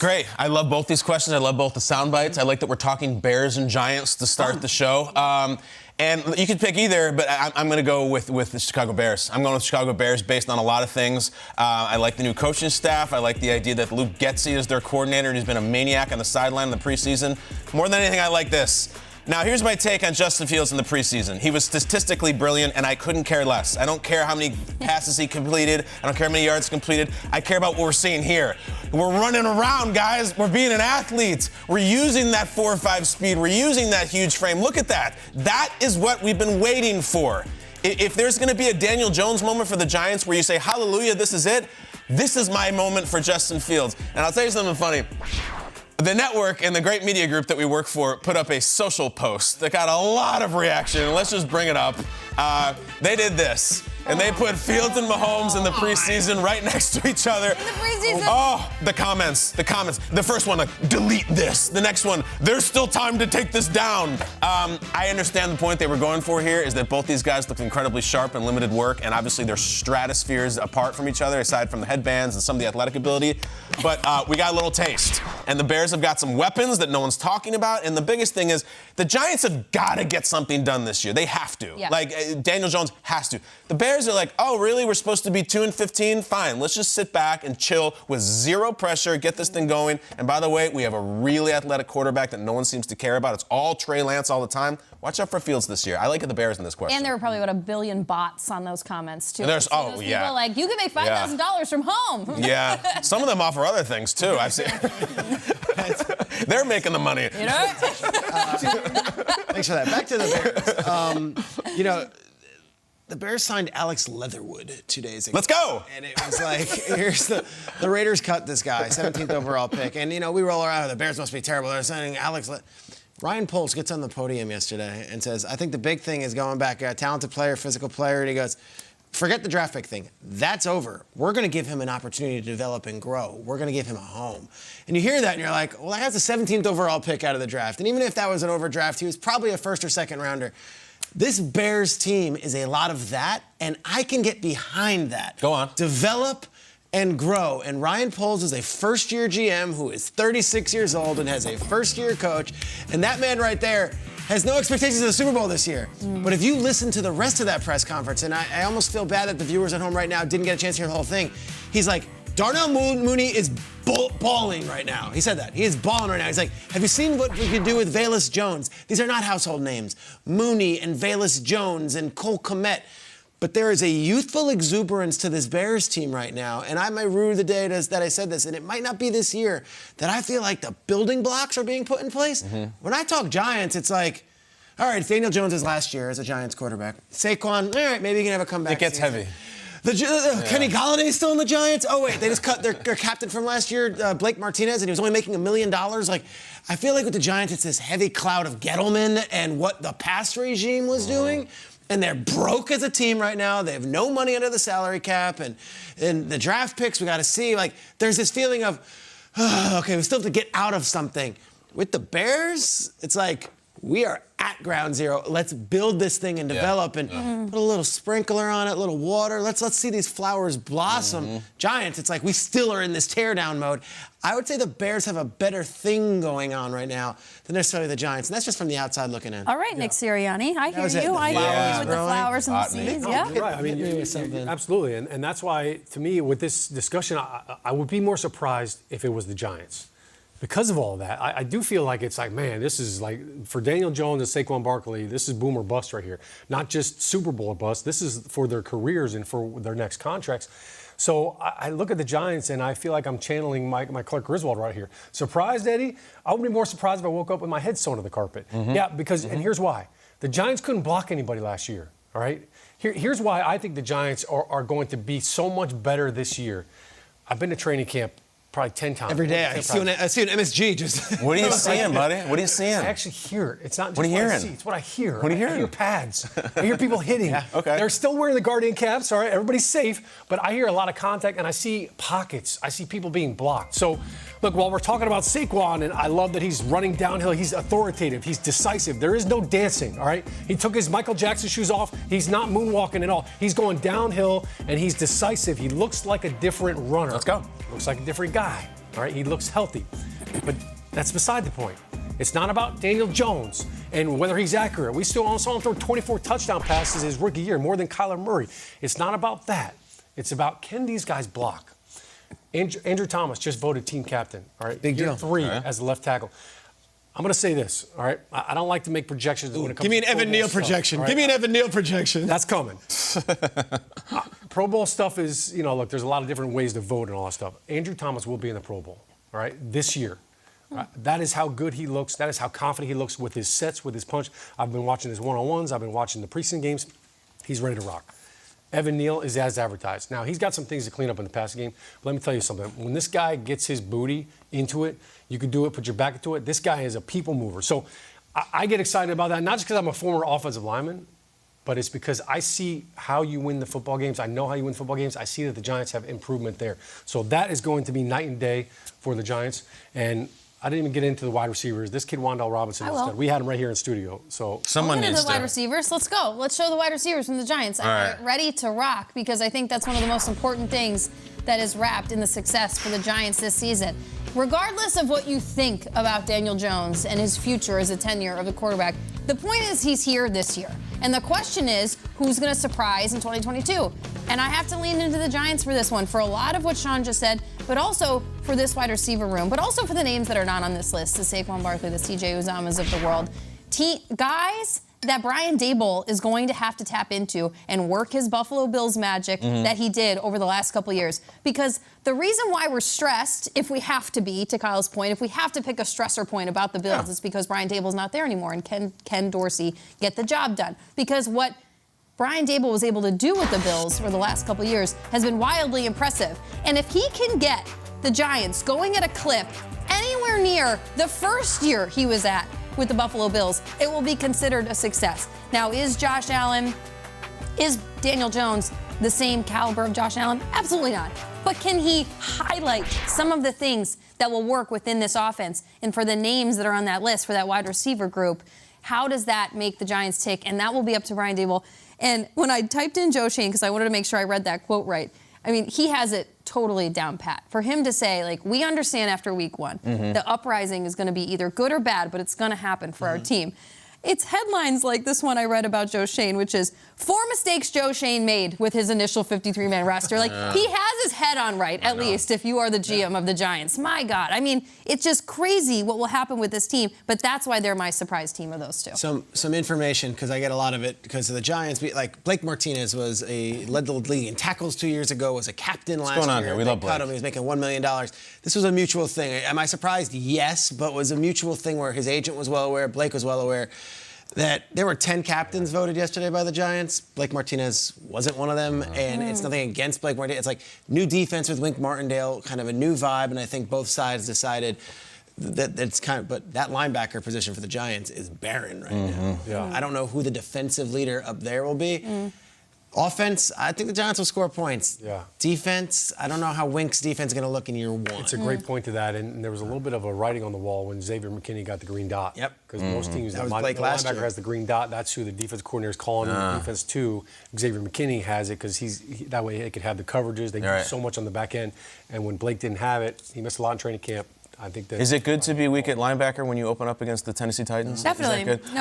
great. I love both these questions. I love both the sound bites. I like that we're talking Bears and Giants to start the show. And you could pick either, but I'm going to go with the Chicago Bears. I'm going with Chicago Bears based on a lot of things. I like the new coaching staff. I like the idea that Luke Getsy is their coordinator, and he's been a maniac on the sideline in the preseason. More than anything, I like this. Now, here's my take on Justin Fields in the preseason. He was statistically brilliant, and I couldn't care less. I don't care how many passes he completed. I don't care how many yards completed. I care about what we're seeing here. We're running around, guys. We're being an athlete. We're using that 4.5 speed. We're using that huge frame. Look at that. That is what we've been waiting for. If there's going to be a Daniel Jones moment for the Giants where you say, hallelujah, this is it, this is my moment for Justin Fields. And I'll tell you something funny. The network and the great media group that we work for put up a social post that got a lot of reaction. Let's just bring it up. They did this. And they put Fields and Mahomes in the preseason right next to each other. In the preseason? Oh, the comments. The first one, like, delete this. The next one, there's still time to take this down. I understand the point they were going for here is that both these guys looked incredibly sharp in limited work, and obviously they're stratospheres apart from each other, aside from the headbands and some of the athletic ability. But we got a little taste. And the Bears have got some weapons that no one's talking about. And the biggest thing is the Giants have got to get something done this year. They have to. Yeah. Like, Daniel Jones has to. The Bears are like, oh, really? We're supposed to be 2-15? Fine. Let's just sit back and chill with zero pressure, get this thing going. And by the way, we have a really athletic quarterback that no one seems to care about. It's all Trey Lance all the time. Watch out for Fields this year. I like the Bears in this question. And there were probably, 1 billion bots on those comments, too. There's, those people like, you can make $5,000 from home. Yeah. Some of them offer other things, too. I've seen. They're making the money. You know? Thanks for that. Back to the Bears. The Bears signed Alex Leatherwood 2 days ago. Let's go! And it was like, here's the Raiders cut this guy, 17th overall pick. And, we roll around, the Bears must be terrible. They're signing Alex Ryan Poles gets on the podium yesterday and says, I think the big thing is going back, a talented player, physical player. And he goes, forget the draft pick thing. That's over. We're going to give him an opportunity to develop and grow. We're going to give him a home. And you hear that and you're like, well, that's the 17th overall pick out of the draft. And even if that was an overdraft, he was probably a first or second rounder. This Bears team is a lot of that, and I can get behind that. Go on. Develop and grow. And Ryan Poles is a first-year GM who is 36 years old and has a first-year coach. And that man right there has no expectations of the Super Bowl this year. But if you listen to the rest of that press conference, and I almost feel bad that the viewers at home right now didn't get a chance to hear the whole thing, he's like, Darnell Mooney is balling right now. He said that. He is balling right now. He's like, have you seen what we can do with Velus Jones? These are not household names. Mooney and Velus Jones and Cole Kmet. But there is a youthful exuberance to this Bears team right now. And I might rue the day that I said this, and it might not be this year, that I feel like the building blocks are being put in place. When I talk Giants, it's like, all right, it's Daniel Jones' last year as a Giants quarterback. Saquon, all right, maybe he can have a comeback. It gets heavy. Kenny Galladay's still in the Giants? Oh, wait, they just cut their captain from last year, Blake Martinez, and he was only making $1 million. Like, I feel like with the Giants, it's this heavy cloud of Gettleman and what the past regime was doing. And they're broke as a team right now. They have no money under the salary cap. And the draft picks, we got to see. Like, there's this feeling of, okay, we still have to get out of something. With the Bears, it's like, we are at ground zero. Let's build this thing and develop and put a little sprinkler on it, a little water. Let's see these flowers blossom. Giants, it's like we still are in this teardown mode. I would say the Bears have a better thing going on right now than necessarily the Giants. And that's just from the outside looking in. All right, Nick Sirianni, I hear you. I hear you with the flowers and the seeds. Yeah, you're right. I mean, absolutely. And that's why, to me, with this discussion, I would be more surprised if it was the Giants. Because of all of that, I do feel like it's like, man, this is like, for Daniel Jones and Saquon Barkley, this is boom or bust right here. Not just Super Bowl or bust. This is for their careers and for their next contracts. So I look at the Giants and I feel like I'm channeling my Clark Griswold right here. Surprised, Eddie? I would be more surprised if I woke up with my head sewn to the carpet. Yeah, because, and here's why. The Giants couldn't block anybody last year, all right? Here's why I think the Giants are going to be so much better this year. I've been to training camp probably 10 times. Every day I see an MSG just... What are you seeing, buddy? What are you seeing? I actually hear it. It's not just what, I see. It's what I hear. What are you hearing? I hear pads. I hear people hitting. Yeah, okay. They're still wearing the Guardian caps, all right? Everybody's safe. But I hear a lot of contact, and I see pockets. I see people being blocked. So, look, while we're talking about Saquon, and I love that he's running downhill, he's authoritative, he's decisive. There is no dancing, all right? He took his Michael Jackson shoes off. He's not moonwalking at all. He's going downhill, and he's decisive. He looks like a different runner. Let's go. Looks like a different guy. All right, he looks healthy. But that's beside the point. It's not about Daniel Jones and whether he's accurate. We still saw him throw 24 touchdown passes his rookie year, more than Kyler Murray. It's not about that. It's about, can these guys block? Andrew Thomas just voted team captain. All right, big deal. 3 as a left tackle. I'm going to say this, all right? I don't like to make projections when it comes to Give me an Evan Neal projection. Right? Give me an Evan Neal projection. That's coming. Pro Bowl stuff is, look, there's a lot of different ways to vote and all that stuff. Andrew Thomas will be in the Pro Bowl, all right, this year. That is how good he looks. That is how confident he looks with his sets, with his punch. I've been watching his one-on-ones. I've been watching the preseason games. He's ready to rock. Evan Neal is as advertised. Now, he's got some things to clean up in the passing game. But let me tell you something. When this guy gets his booty into it, you can do it, put your back into it. This guy is a people mover. So I get excited about that, not just because I'm a former offensive lineman, but it's because I see how you win the football games. I know how you win football games. I see that the Giants have improvement there. So that is going to be night and day for the Giants. And I didn't even get into the wide receivers. This kid, Wan'Dale Robinson, is good. We had him right here in studio. So someone needs needs to. The wide receivers. Let's go. Let's show the wide receivers from the Giants. I'm ready to rock because I think that's one of the most important things that is wrapped in the success for the Giants this season. Regardless of what you think about Daniel Jones and his future as a tenure of the quarterback, the point is he's here this year. And the question is, who's going to surprise in 2022? And I have to lean into the Giants for this one, for a lot of what Sean just said, but also for this wide receiver room, but also for the names that are not on this list, the Saquon Barkley, the CJ Uzamas of the world. Guys that Brian Daboll is going to have to tap into and work his Buffalo Bills magic that he did over the last couple years. Because the reason why we're stressed, if we have to be, to Kyle's point, if we have to pick a stressor point about the Bills, it's because Brian Daboll's not there anymore and Ken Dorsey get the job done. Because what Brian Daboll was able to do with the Bills for the last couple years has been wildly impressive. And if he can get the Giants going at a clip anywhere near the first year he was at with the Buffalo Bills, it will be considered a success. Now, is Josh Allen, is Daniel Jones the same caliber of Josh Allen? Absolutely not. But can he highlight some of the things that will work within this offense? And for the names that are on that list, for that wide receiver group, how does that make the Giants tick? And that will be up to Brian Daboll. And when I typed in Joe Schoen, because I wanted to make sure I read that quote right, I mean, he has it totally down pat. For him to say, like, we understand after week one, the uprising is going to be either good or bad, but it's going to happen for our team. It's headlines like this one I read about Joe Schoen, which is 4 mistakes Joe Schoen made with his initial 53-man roster. Like, he has his head on right, at least, if you are the GM of the Giants. My God. I mean, it's just crazy what will happen with this team, but that's why they're my surprise team of those two. Some information, because I get a lot of it, because of the Giants. Like, Blake Martinez led the league in tackles 2 years ago, was a captain last year. What's going on here? We love Blake. Cut him. He was making $1 million. This was a mutual thing. Am I surprised? Yes, but it was a mutual thing where his agent was well aware, Blake was well aware, that there were 10 captains voted yesterday by the Giants. Blake Martinez wasn't one of them, and it's nothing against Blake Martinez. It's like new defense with Wink Martindale, kind of a new vibe, and I think both sides decided that it's kind of, but that linebacker position for the Giants is barren right now. Yeah. I don't know who the defensive leader up there will be. Offense, I think the Giants will score points. Yeah. Defense, I don't know how Wink's defense is going to look in year one. It's a great point to that, and there was a little bit of a writing on the wall when Xavier McKinney got the green dot. Yep. Because most teams, That was the Blake last linebacker year. has the green dot. That's who the defense coordinator is calling the defense to. Xavier McKinney has it because that way they could have the coverages. They do so much on the back end, and when Blake didn't have it, he missed a lot in training camp. I think that. Is it good to be weak at linebacker when you open up against the Tennessee Titans? Definitely. Is that good? No,